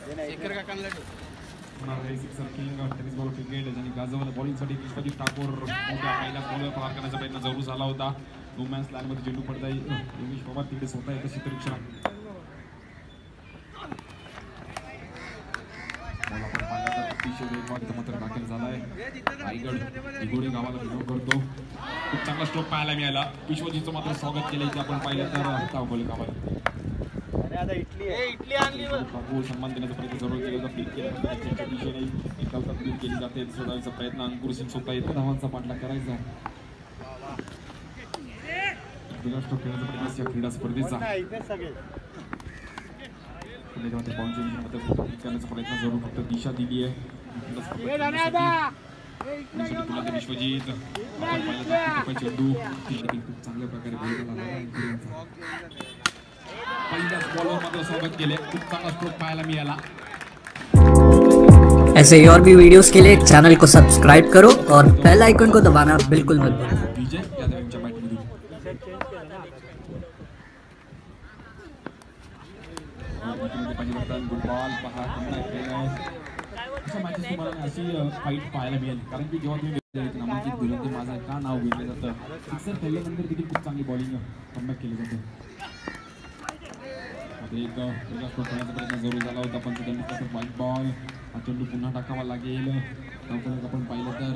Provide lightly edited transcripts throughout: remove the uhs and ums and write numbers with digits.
Tennis ball cricket आणि गाजवलं बॉलिंगसाठी विश्वजित ठाकूर मोठ्या पहिल्या बॉलवर पार करण्याचा प्रयत्न जरूर झाला होता. नो मॅन्स लँडमध्ये चेंडू पडता येईल. योगेश पवार तिकडे स्वतः येतं क्षेत्ररक्षण अतिशय वेगवान मात्र दाखल झालाय. रायगड निगोडे गावाला बिलॉंग करतो. खूप चांगला स्ट्रोक पाहायला मिळाला. विश्वजीतचं मात्र स्वागत केलं इथे आपण पाहिलं तर तावबोले गावाला सन्मान देण्याचा प्रयत्न जरूर केला होता. फ्लिक केल्यानंतर दिशेने एका तब्दील केली जाते. सोडवण्याचा प्रयत्न अंकुर सिंग स्वतः येतो. धावांचा पाठलाग करायचा स्ट्रोक खेळण्याचा प्रयत्न या क्रीडा स्पर्धेचा करण्याचा प्रयत्न जरूर फक्त दिशा दिली आहे. विश्वजित चेंडू खूप चांगल्या प्रकारे पहिल्याच बॉलवर मात्र स्वागत केले. खूप चांगला स्ट्रोक पाहायला मिळाला. ऐसे ही और भी वीडियोस के लिए चैनल को सब्सक्राइब करो और बेल आइकन को दबाना बिल्कुल मत भूलो. विजय यादव यांच्या बॅटमधून गुडबॉल पहा अशा मॅचेस तुम्हाला अशी फाईट पाहायला मिळेल. कारण की जेव्हा तुम्ही नामांकित गोलंदाज माझं का नाव घेतलं जातं. सिक्सर खेळल्यानंतर देखील खूप चांगली बॉलिंग कमबॅक केली जाते. एक खेळण्याचा प्रयत्न जरूर झाला होता पण त्यानंतर व्हाईट बॉल हा चेंडू पुन्हा टाकावा लागेल. आपण पाहिलं तर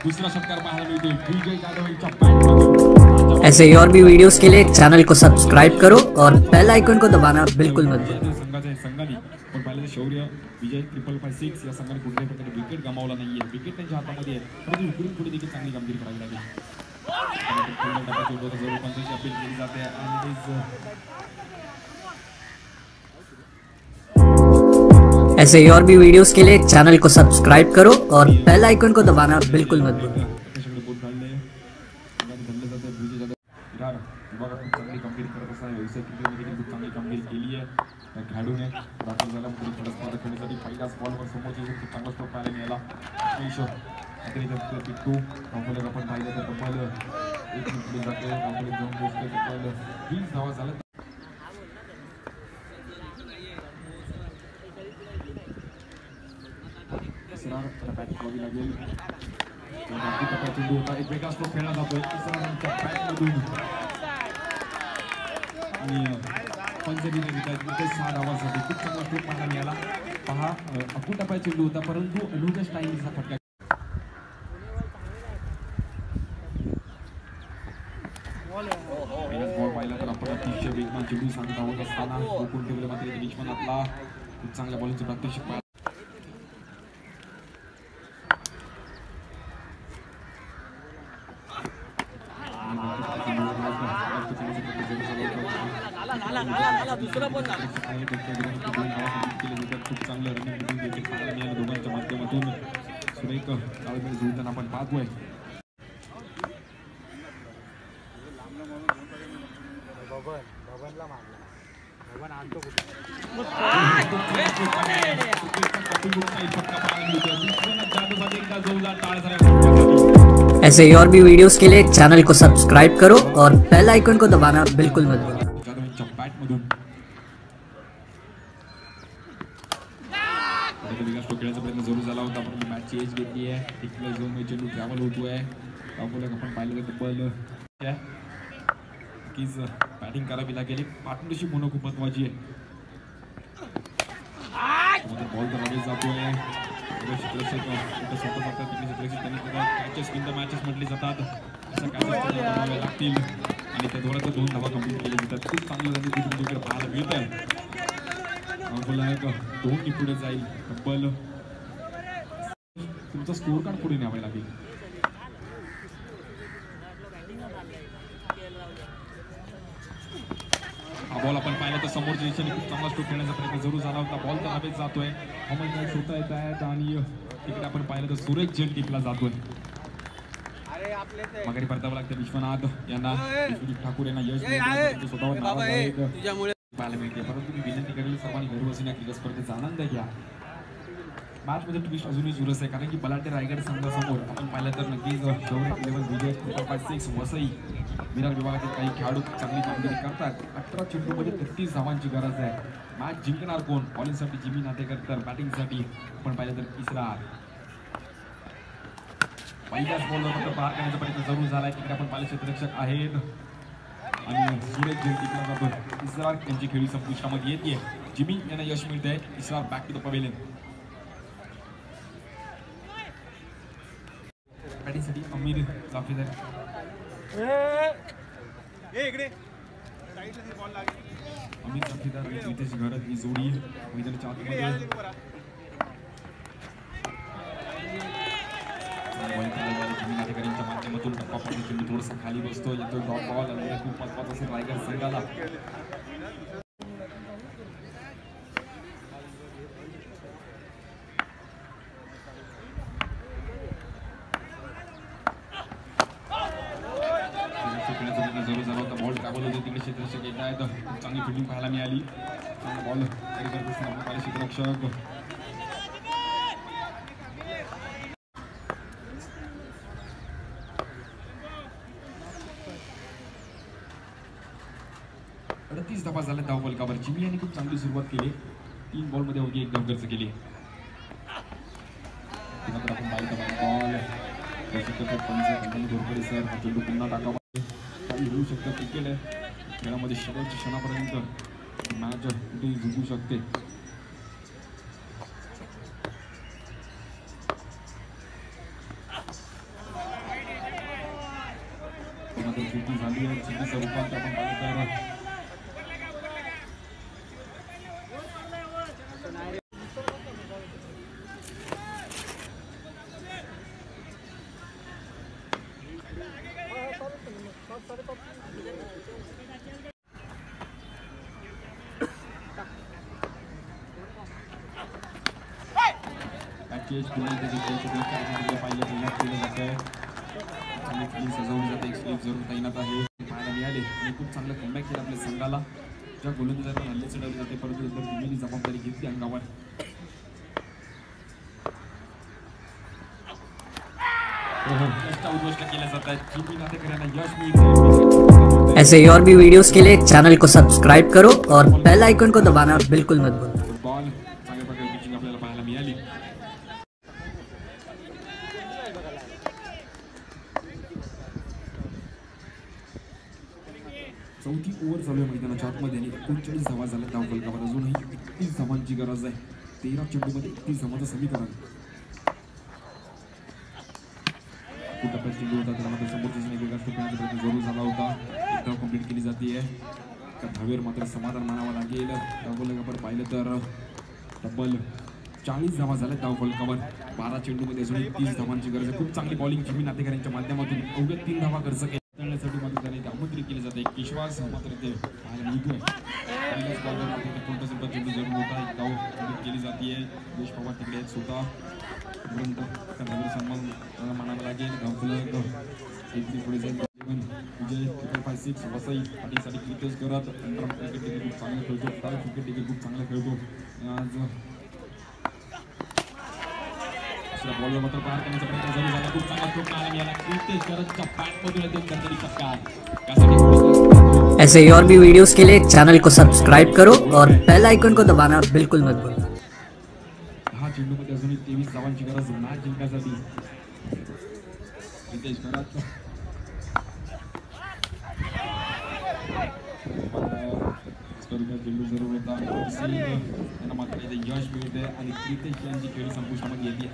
दूसरा षटकार पाहायला मिळतो. विजय जाधव यांच्या बॅटमधून ऐसे ही और भी वीडियोस के लिए चैनल को सब्सक्राइब करो और बेल आइकन को दबाना बिल्कुल मत भूलो. संघाने पण पाहिलं शौर्य विजय 666 या संघाने कुठल्याही प्रकारे विकेट गमावला नाहीये. विकेट त्यांच्या हातामध्ये आहे परंतु इकडून पुढे देखील चांगली कामगिरी करावी लागेल. अपील केली जाते ऐसे ही और भी वीडियोस के लिए चैनल को सब्सक्राइब करो और बेल आइकन को दबाना बिल्कुल मत भूलो. चांगली कामगिरी करत असताना व्यवसाय क्रिकेटमध्ये खूप चांगली कामगिरी केली आहे. त्या खेळाडूने दाखल झाला स्पर्धा खेळण्यासाठी पहिल्याच बॉलवर समोरचे खूप चांगला स्ट्रोक पाहायला मिळाला. पिट्टू आपण पाहिलं तर तब्बल 1 मिनिट पुढे जाते. जाऊन पोहोचते तब्बल 20 धावा झाल्या. लागेल चेंडू होता. एक वेगळा स्ट्रोक खेळला जातोय. बॅटमधून आणि पंचमीने 6 धावांसाठी खूप चांगला स्ट्रोक पाहायला मिळाला. पहा अकुटापाय चेंडू होता परंतु अनुजा स्टाईलचा फटका बॉल पाहिला तर आपण अतिशय वेगवान चेंडू सांगत आहोत असताना कोकण ठेवलं मात्र विश्वनाथला खूप चांगल्या बॉलिंगचं प्रात्यक्षिक पाहिलं. खूप चांगलं रनिंग पाहायला मिळालं दोघांच्या माध्यमातून. सुरेख ताळमेळ जुळताना आपण पाहतोय. ऐसे ही और भी वीडियोस के लिए चैनल को सब्सक्राइब करो और बेल आइकन को दबाना बिल्कुल मत भूलो. खेळण्याचा प्रयत्न जरूर झाला होता पण मॅचची एज घेतली आहे. तिकडे झोन चेंडू ट्रॅव्हल होतोय. आपण पाहिलं तर तब्बल कीच बॅटिंग करावी लागेल. पार्टनरशिप होणं खूप महत्वाची आहे. बॉल तर लगेच जातोय. कॅचेस इन द मॅचेस म्हटले जातात. अशा कॅचेस लागतील आणि त्या दोघांच्या 2 धावा कंप्लीट केल्या जातात. खूप चांगलं त्यांनी पाहायला मिळत आहे. दोन पुढे जाईल. तब्बल तुमचा स्कोर कार्ड पुढे न्यावा लागेल. हा बॉल आपण पाहिला तर समोरच्या दिशेने खूप चांगला स्ट्रोक खेळण्याचा प्रयत्न जरूर झाला होता. बॉल तर हवेत जातोय. हॉमल स्वतः येत आहेत आणि तिकडे आपण पाहिलं तर सुरेश जेल टिपला जातोय. माघारी परतावं लागतं विश्वनाथ यांना. ठाकूर यांना यश स्वतःवर पाहायला मिळते परंतु मी विनंती करेल सर्वांनी घर बसून या क्रिकेट स्पर्धेचा आनंद घ्या. मॅच मध्ये ट्विस्ट अजूनही सुरूच आहे कारण की बलाढ्य रायगड संघासमोर आपण पाहिलं तर नक्कीच फेवरेट 11 विजय 3.6 वसई विरार विभागातील काही खेळाडू चांगली कामगिरी करतात. 18 चेंडूमध्ये 33 धावांची गरज आहे. मॅच जिंकणार कोण? बॉलिंगसाठी जिमी नाटेकर तर बॅटिंगसाठी आपण पाहिलं तर इसरार. पहिल्याच बॉलवर फक्त पार करण्याचा प्रयत्न जरूर झालाय. तिकडे आपण पाहिलं क्षेत्ररक्षक आहेत आणि सुरेश जैन टिकला जातो. इसरार यांची खेळी संपुष्टामध्ये येते. जिमी यांना यश मिळते. इसरार बॅक टू द पवेलियन. बॅटिंगसाठी अमीर जाफेदार अमित जाफेदार रितेश घरत ही जोडी मैदानाच्या आतमध्ये माध्यमातून टप्पा पद्धतीने थोडासा खाली बसतो. येतो डॉट बॉल आणि खूप महत्वाचा असेल रायगड संघाला. जरूर झाला होता. बॉल ट्रॅव्हल होते तिकडे क्षेत्ररक्षक येत आहेत. खूप चांगली फिल्डिंग पाहायला मिळाली. बॉल क्षेत्ररक्षक अडतीस धावा झाल्या धाव फलकावर. जिमी यांनी खूप चांगली सुरुवात केली. 3 बॉलमध्ये होती 1 धाव खर्च केली. आपण बॉल घोरपडे सर हा चेंडू पुन्हा टाकावा. काही होऊ शकतं. क्रिकेट आहे खेळामध्ये शेवटच्या क्षणापर्यंत मॅच कुठेही जिंकू शकते. चुकी झाली आहे. चुकीचं रूपांतर आपण पाहिलं तर सजवली जाते. एक स्लीप जरूर तैनात आहे पाहायला मिळाले आणि खूप चांगलं कमबॅक केलं आपल्या संघाला. ज्या गोलंदाजांना हल्ले चढवले जाते परंतु नंतर जिमीनी जबाबदारी घेतली अंगावर. उद्घोषणा केल्या जातात. जिमी नाटेकर यांना यश मिळते. ऐसे ही और भी वीडियोस के लिए चैनल को सब्सक्राइब करो और बेल आइकन को दबाना बिल्कुल मत भूलना. फुटबॉल चांगल्या प्रकारे पिचिंग आपल्याला पाहायला मिळाली. चौथी ओव्हर चालू आहे मैदानाच्या आतमध्ये आणि 39 धावा झाल्या धाव फलकावर. अजूनही 31 धावांची गरज आहे. 13 चेंडूमध्ये 31 धावांचं समीकरण. कुठं चेंडू होता त्यामध्ये समोरच्या वेगळा फेकण्याचा प्रयत्न जरूर झाला होता. एक धाव कंप्लीट केली जाते. त्या धावेवर मात्र समाधान मानावं लागेल. धाव फलकावर पाहिलं तर डबल 40 धावा झाल्या धाव फलकावर. 12 चेंडूमध्ये अजूनही 30 धावांची गरज आहे. खूप चांगली बॉलिंग जिमी नाटेकर यांच्या माध्यमातून अवघ्या 3 धावा खर्च करण्यासाठी मात्र त्याने आमंत्रित केले जाते. एक विश्वास मात्र ते पाहायला मिळतोय. पहिल्याच बॉलवर मात्र कोणता सुद्धा चेंडू जरूर होता. एक धाव कंप्लीट केली जाते. देश पवार तिकडे आहेत स्वतः सन्मान मानावा लागेल. धावफलक पुढे जाईल. विजय 5.6 वसई पाठीसाठी क्रिकेट करत क्रिकेट खूप चांगलं खेळतो. क्रिकेट खूप चांगलं खेळतो. आज बॉलवर मात्र पार करण्याचा प्रयत्न जरूर झाला. खूप चांगला स्ट्रोक मिळाला याला. क्रिकेट करतच्या बॅटमधून येतो कंदरी षटकार. ऐसे ही और भी वीडियोस के लिए चैनल को सब्सक्राइब करो और बेल आइकन को दबाना बिल्कुल मत भूलना. 10 चेंडूमध्ये अजूनही 23 धावांची गरज मॅच जिंकण्यासाठी. रितेश घरात चेंडू जरूर होता. त्यांना मात्र यश मिळते आणि रितेश यांची खेळी संपुष्टामध्ये येते.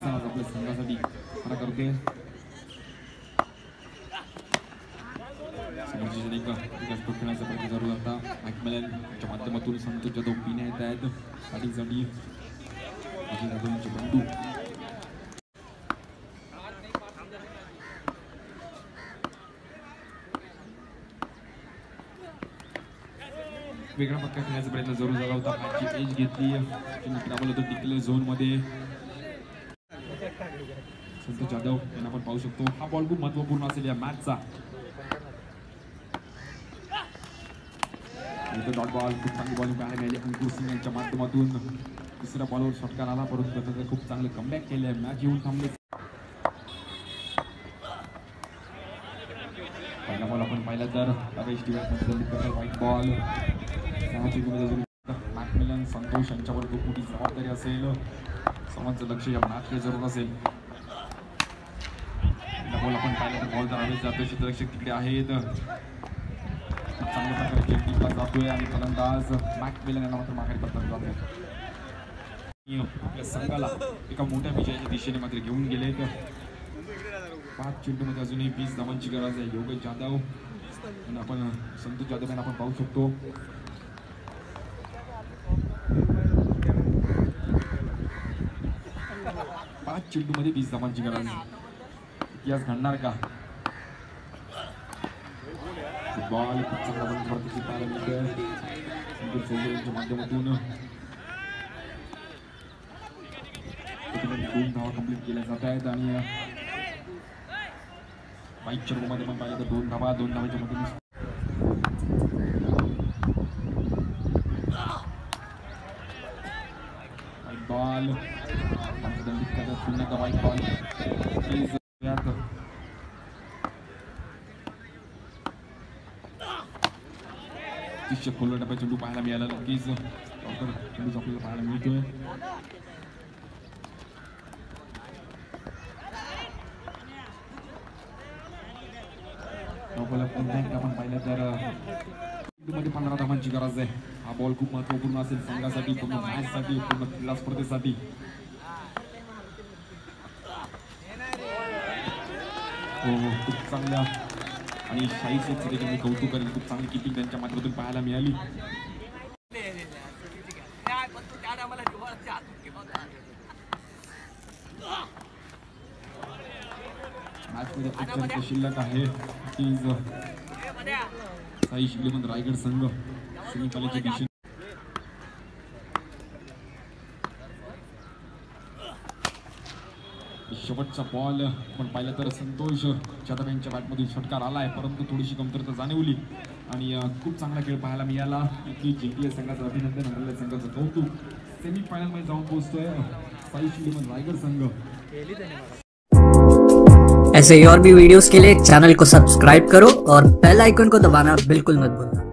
आपल्या संघासाठी खरा करते. खेळण्याचा प्रयत्न जरूर होता. मॅकमेलनच्या माध्यमातून संतोष जाधव पिण्या येत आहेत बॅटिंगसाठी. जाधवचे बंधू वेगळा पक्का खेळण्याचा प्रयत्न जरूर झाला होता. मॅचची एज घेतली. ट्रॅव्हल होतं टिकल झोनमध्ये. संतोष जाधव यांना आपण पाहू शकतो. हा बॉल खूप महत्वपूर्ण असेल या मॅचचा. डॉट बॉल खूप चांगली बॉलिंग पाहायला मिळाली अंकुर सिंग यांच्या माध्यमातून. दुसऱ्या बॉलवर षटकार आला, परंतु त्याचं खूप चांगलं कमबॅक केलं, मॅच येऊन थांबले. पहिला बॉल आपण पाहिला तर व्हाईट बॉल. मॅकमिलन संतोष यांच्यावर खूप मोठी जबाबदारी असेल, सर्वांचं लक्ष या मॅचकडे जरूर असेल. बॉल आपण पाहिला तर बॉल हवेत जातोय, क्षेत्ररक्षक तिकडे आहेत, चांगल्या प्रकारे चेंडिंगला जातोय आणि फलंदाज मॅकमिलन यांना मात्र माघारी पडतात जातोय. आपल्या संघाला एका मोठ्या विजयाच्या दिशेने मात्र घेऊन गेले. 5 चेंडूमध्ये अजूनही 20 धावांची गरज आहे. योगेश जाधव आणि आपण संतोष जाधव यांना आपण पाहू शकतो. पाच चेंडूमध्ये 20 धावांची गरज. इतिहास घडणार का? बॉल खूप चांगला बंद करतो पाहायला मिळतोय संतोष चौधरीच्या माध्यमातून. 2 धावा कंप्लीट केल्या जात आहेत आणि 22 चेंडूमध्ये पण पाहिलं तर 2 धावा, 2 धावांच्या मधून बॉल दंडित करत पुन्हा एकदा व्हाईट बॉल. खोलवर टप्प्यात चेंडू पाहायला मिळाला. नक्कीच चेंडू आपल्याला पाहायला मिळतोय. आपण पाहिलं तर 15 धावांची गरज आहे. हा बॉल खूप महत्वपूर्ण असेल संघासाठी, पूर्ण मॅचसाठी, पूर्ण क्रीडा स्पर्धेसाठी. खूप चांगल्या आणि शाही शेखचे देखील मी कौतुक करेन. खूप चांगली किपिंग त्यांच्या माध्यमातून पाहायला मिळाली. मॅचमध्ये शिल्लक आहे. साई शिवलेमन रायगड संघ सेमीफायनलच्या दिशेने शेवटचा बॉल आपण पाहिलं तर संतोष जाधव यांच्या बॅटमधून षटकार आलाय, परंतु थोडीशी कमतरता जाणवली आणि खूप चांगला खेळ पाहायला मिळाला. इतकी जिंकले संघाचं अभिनंदन, हरलेल्या संघाचं कौतुक. सेमीफायनल मध्ये जाऊन पोहोचतोय साई शिवलेमन रायगड संघ. ऐसे ही और भी वीडियोस के लिए चैनल को सब्सक्राइब करो और बेल आइकन को दबाना बिल्कुल मत भूलना.